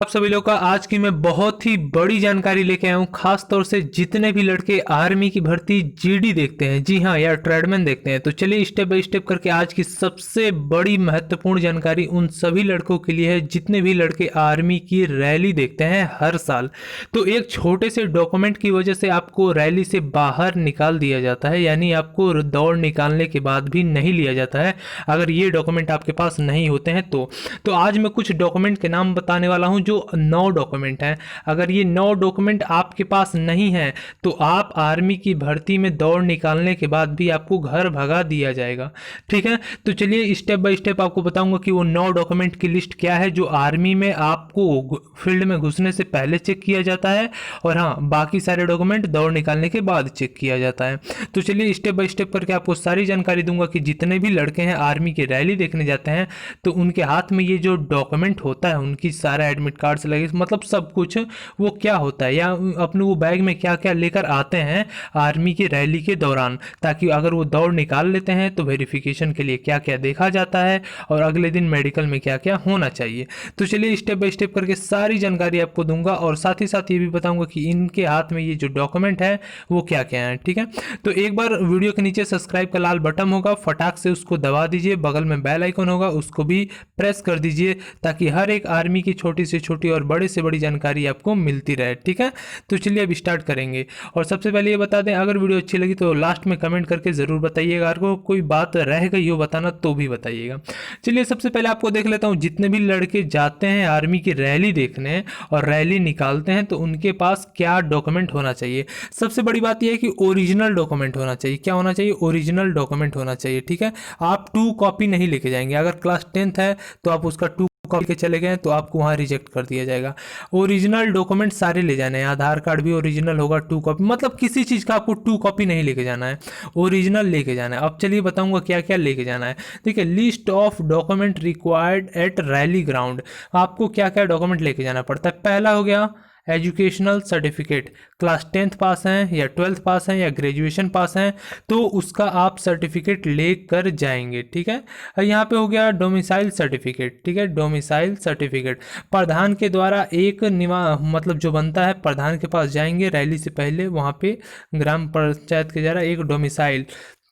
आप सभी लोग का आज की मैं बहुत ही बड़ी जानकारी लेके आया हूँ। खास तौर से जितने भी लड़के आर्मी की भर्ती जीडी देखते हैं, जी हाँ यार, ट्रेडमैन देखते हैं, तो चलिए स्टेप बाय स्टेप करके आज की सबसे बड़ी महत्वपूर्ण जानकारी उन सभी लड़कों के लिए है जितने भी लड़के आर्मी की रैली देखते हैं हर साल। तो एक छोटे से डॉक्यूमेंट की वजह से आपको रैली से बाहर निकाल दिया जाता है, यानी आपको दौड़ निकालने के बाद भी नहीं लिया जाता है अगर ये डॉक्यूमेंट आपके पास नहीं होते हैं तो आज मैं कुछ डॉक्यूमेंट के नाम बताने वाला हूं जो 9 डॉक्यूमेंट हैं। अगर ये 9 डॉक्यूमेंट आपके पास नहीं है तो आप आर्मी की भर्ती में दौड़ निकालने के बाद भी आपको घर भगा दिया जाएगा। ठीक है, तो चलिए स्टेप बाय स्टेप आपको बताऊंगा कि वो 9 डॉक्यूमेंट की लिस्ट क्या है जो आर्मी में आपको फील्ड में घुसने से पहले चेक किया जाता है, और हाँ, बाकी सारे डॉक्यूमेंट दौड़ निकालने के बाद चेक किया जाता है। तो चलिए स्टेप बाय स्टेप करके आपको सारी जानकारी दूंगा कि जितने भी लड़के हैं आर्मी की रैली देखने जाते हैं तो उनके हाथ में ये जो डॉक्यूमेंट होता है, उनकी सारा एडमिट कार्ड्स लगे, मतलब सब कुछ, वो क्या होता है या अपने वो बैग में क्या क्या लेकर आते हैं आर्मी की रैली के दौरान, ताकि अगर वो दौड़ निकाल लेते हैं तो वेरिफिकेशन के लिए क्या क्या देखा जाता है और अगले दिन मेडिकल में क्या क्या होना चाहिए। तो चलिए स्टेप बाय स्टेप करके सारी जानकारी आपको दूंगा और साथ ही साथ ये भी बताऊंगा कि इनके हाथ में ये जो डॉक्यूमेंट है वो क्या क्या है। ठीक है, तो एक बार वीडियो के नीचे सब्सक्राइब का लाल बटन होगा, फटाक से उसको दबा दीजिए, बगल में बेल आइकन होगा उसको भी प्रेस कर दीजिए ताकि हर एक आर्मी की छोटी से छोटी और बड़े से बड़ी जानकारी आपको मिलती रहे। ठीक है, तो चलिए अब स्टार्ट करेंगे। और सबसे पहले ये बता दें, अगर वीडियो अच्छी लगी तो लास्ट में कमेंट करके ज़रूर बताइएगा, अगर कोई बात रह गई हो बताना तो भी बताइएगा। चलिए सबसे पहले आपको देख लेता हूँ, जितने भी लड़के जाते हैं आर्मी की रैली देखने और रैली निकालते हैं तो उनके पास क्या डॉक्यूमेंट होना चाहिए। सबसे बड़ी बात यह है कि ओरिजिनल डॉक्यूमेंट होना चाहिए। क्या होना चाहिए? ओरिजिनल डॉक्यूमेंट होना चाहिए। ठीक है, आप 2 कॉपी नहीं लेके जाएंगे। अगर क्लास 10th है तो आप उसका 2 कॉपी के चले गए तो आपको वहाँ रिजेक्ट कर दिया जाएगा। ओरिजिनल डॉक्यूमेंट सारे ले जाने हैं। आधार कार्ड भी ओरिजिनल होगा, 2 कॉपी, मतलब किसी चीज़ का आपको 2 कॉपी नहीं लेके जाना है, ओरिजिनल लेके जाना है। अब चलिए बताऊंगा क्या क्या लेके जाना है। ठीक है, list of document required at rally ground. आपको क्या क्या डॉक्यूमेंट लेके जाना पड़ता है। पहला हो गया एजुकेशनल सर्टिफिकेट। क्लास 10th पास हैं या 12th पास हैं या ग्रेजुएशन पास हैं तो उसका आप सर्टिफिकेट लेकर जाएंगे। ठीक है, यहाँ पे हो गया डोमिसाइल सर्टिफिकेट। ठीक है, डोमिसाइल सर्टिफिकेट प्रधान के द्वारा एक मतलब जो बनता है, प्रधान के पास जाएंगे रैली से पहले, वहाँ पे ग्राम पंचायत के द्वारा एक डोमिसाइल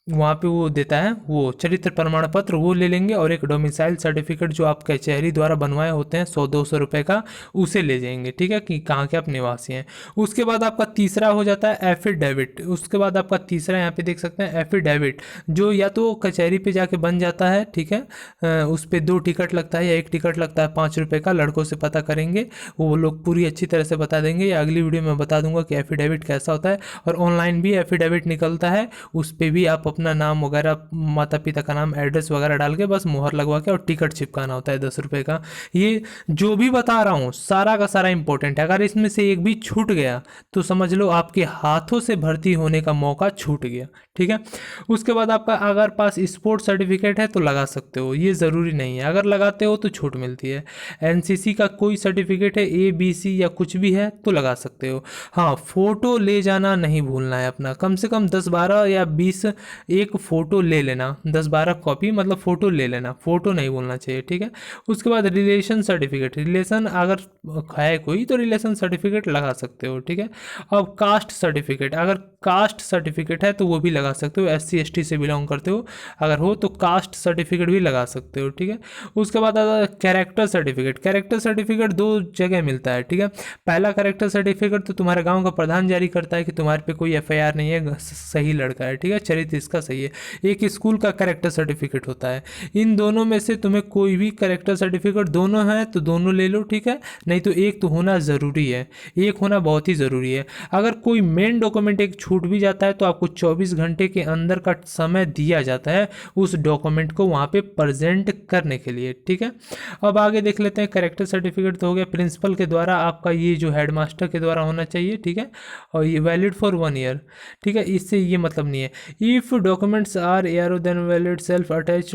वहाँ पे वो देता है, वो चरित्र प्रमाण पत्र वो ले लेंगे, और एक डोमिसाइल सर्टिफिकेट जो आप कचहरी द्वारा बनवाए होते हैं 100-200 रुपये का, उसे ले जाएंगे। ठीक है, कि कहाँ के आप निवासी हैं। उसके बाद आपका तीसरा हो जाता है एफिडेविट। उसके बाद आपका तीसरा यहाँ पे देख सकते हैं एफिडेविट, जो या तो कचहरी पे जाके बन जाता है। ठीक है, उस पर 2 टिकट लगता है या 1 टिकट लगता है 5 रुपये का। लड़कों से पता करेंगे, वो लोग पूरी अच्छी तरह से बता देंगे, या अगली वीडियो में बता दूंगा कि एफिडेविट कैसा होता है। और ऑनलाइन भी एफिडेविट निकलता है, उस पर भी आप अपना नाम वगैरह, माता पिता का नाम, एड्रेस वगैरह डाल के बस मोहर लगवा के और टिकट चिपकाना होता है 10 रुपये का। ये जो भी बता रहा हूँ सारा का सारा इंपॉर्टेंट है। अगर इसमें से एक भी छूट गया तो समझ लो आपके हाथों से भर्ती होने का मौका छूट गया। ठीक है, उसके बाद आपका अगर पास स्पोर्ट सर्टिफिकेट है तो लगा सकते हो, ये ज़रूरी नहीं है, अगर लगाते हो तो छूट मिलती है। एनसीसी का कोई सर्टिफिकेट है, ABC या कुछ भी है तो लगा सकते हो। हाँ, फोटो ले जाना नहीं भूलना है अपना, कम से कम 10-12 या 20 एक फ़ोटो ले लेना, 10-12 कॉपी, मतलब फ़ोटो ले लेना, फ़ोटो नहीं भूलना चाहिए। ठीक है, उसके बाद रिलेशन सर्टिफिकेट, रिलेशन अगर है कोई तो रिलेशन सर्टिफिकेट लगा सकते हो। ठीक है, अब कास्ट सर्टिफिकेट, अगर कास्ट सर्टिफिकेट है तो वो भी लगा सकते हो, SC ST से बिलोंग करते हो अगर हो तो कास्ट सर्टिफिकेट भी लगा सकते हो। ठीक है, उसके बाद आता है कैरेक्टर सर्टिफिकेट। कैरेक्टर सर्टिफिकेट 2 जगह मिलता है। ठीक है, पहला कैरेक्टर सर्टिफिकेट तो तुम्हारे गाँव का प्रधान जारी करता है कि तुम्हारे पे कोई FIR नहीं है, सही लड़का है। ठीक है, चरित्र इसका सही है। एक स्कूल का कैरेक्टर सर्टिफिकेट होता है। इन दोनों में से तुम्हें कोई भी कैरेक्टर सर्टिफिकेट, दोनों है तो दोनों ले लो। ठीक है, नहीं तो एक तो होना ज़रूरी है, एक होना बहुत ही ज़रूरी है। अगर कोई मेन डॉक्यूमेंट एक छूट भी जाता है तो आपको 24 घंटे के अंदर का समय दिया जाता है उस डॉक्यूमेंट को वहाँ पे प्रेजेंट करने के लिए। ठीक है, अब आगे देख लेते हैं। कैरेक्टर सर्टिफिकेट तो हो गया प्रिंसिपल के द्वारा, आपका ये जो हेडमास्टर के द्वारा होना चाहिए। ठीक है, और ये वैलिड फॉर 1 ईयर। ठीक है, इससे ये मतलब नहीं है। If documents are arrow then valid self attach,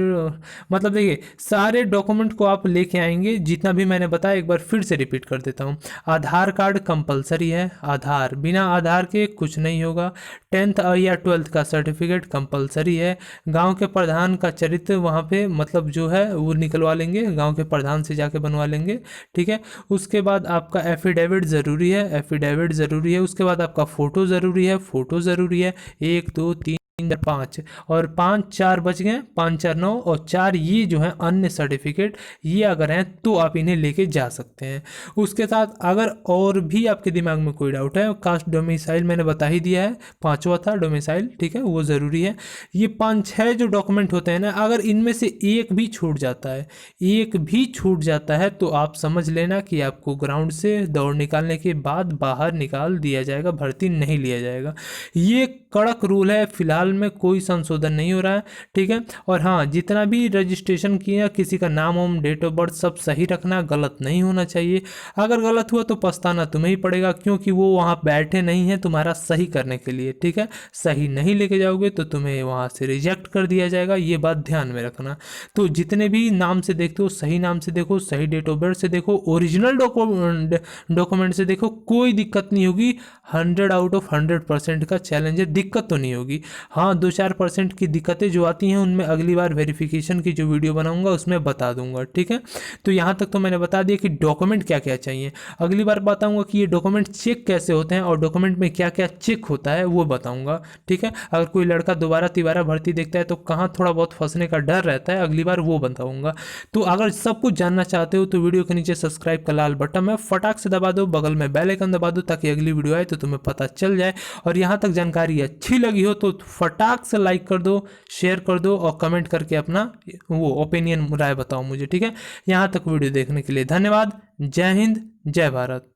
मतलब देखिए सारे डॉक्यूमेंट को आप लेके आएंगे जितना भी मैंने बताया, एक बार फिर से रिपीट कर देता हूँ। आधार कार्ड कंपलसरी है, आधार, बिना आधार के कुछ नहीं होगा। 10th या 12th का सर्टिफिकेट कंपलसरी है। गांव के प्रधान का चरित्र वहाँ पे मतलब जो है वो निकलवा लेंगे, गांव के प्रधान से जाके बनवा लेंगे, ठीक है। उसके बाद आपका एफिडेविट ज़रूरी है, एफिडेविट ज़रूरी है। उसके बाद आपका फ़ोटो ज़रूरी है, फ़ोटो ज़रूरी है। 1 2 3 5 और 5 4 बच गए, 5 4 9 और 4 ये जो है अन्य सर्टिफिकेट, ये अगर हैं तो आप इन्हें लेके जा सकते हैं। उसके साथ अगर और भी आपके दिमाग में कोई डाउट है, कास्ट डोमिसाइल मैंने बता ही दिया है, 5वां था डोमिसाइल, ठीक है, वो ज़रूरी है। ये 5-6 जो डॉक्यूमेंट होते हैं ना, अगर इनमें से एक भी छूट जाता है, एक भी छूट जाता है तो आप समझ लेना कि आपको ग्राउंड से दौड़ निकालने के बाद बाहर निकाल दिया जाएगा, भर्ती नहीं लिया जाएगा। ये कड़क रूल है, फिलहाल में कोई संशोधन नहीं हो रहा है, ठीक है। और हाँ, जितना भी रजिस्ट्रेशन किया किसी का नाम वाम डेट ऑफ बर्थ सब सही रखना, गलत नहीं होना चाहिए। अगर गलत हुआ तो पछताना तुम्हें ही पड़ेगा, क्योंकि वो वहाँ बैठे नहीं है तुम्हारा सही करने के लिए, ठीक है। सही नहीं लेके जाओगे तो तुम्हें वहाँ से रिजेक्ट कर दिया जाएगा, ये बात ध्यान में रखना। तो जितने भी नाम से देखते हो सही नाम से देखो, सही डेट ऑफ बर्थ से देखो, ओरिजिनल डॉक्यूमेंट से देखो, कोई दिक्कत नहीं होगी। 100 आउट ऑफ 100% का चैलेंज है, दिक्कत तो नहीं होगी। हाँ, 2-4% की दिक्कतें जो आती हैं उनमें अगली बार वेरिफिकेशन की जो वीडियो बनाऊंगा उसमें बता दूंगा, ठीक है। तो यहाँ तक तो मैंने बता दिया कि डॉक्यूमेंट क्या क्या चाहिए। अगली बार बताऊंगा कि ये डॉक्यूमेंट चेक कैसे होते हैं और डॉक्यूमेंट में क्या क्या चेक होता है वो बताऊंगा, ठीक है। अगर कोई लड़का दोबारा तिबारा भर्ती देखता है तो कहाँ थोड़ा बहुत फंसने का डर रहता है, अगली बार वो बताऊंगा। तो अगर सब कुछ जानना चाहते हो तो वीडियो के नीचे सब्सक्राइब का लाल बटन है, फटाक से दबा दो, बगल में बेल आइकन दबा दो ताकि अगली वीडियो आए तो तुम्हें पता चल जाए। और यहाँ तक जानकारी अच्छी लगी हो तो फटाक से लाइक कर दो, शेयर कर दो और कमेंट करके अपना वो ओपिनियन राय बताओ मुझे, ठीक है। यहाँ तक वीडियो देखने के लिए धन्यवाद। जय हिंद, जय भारत।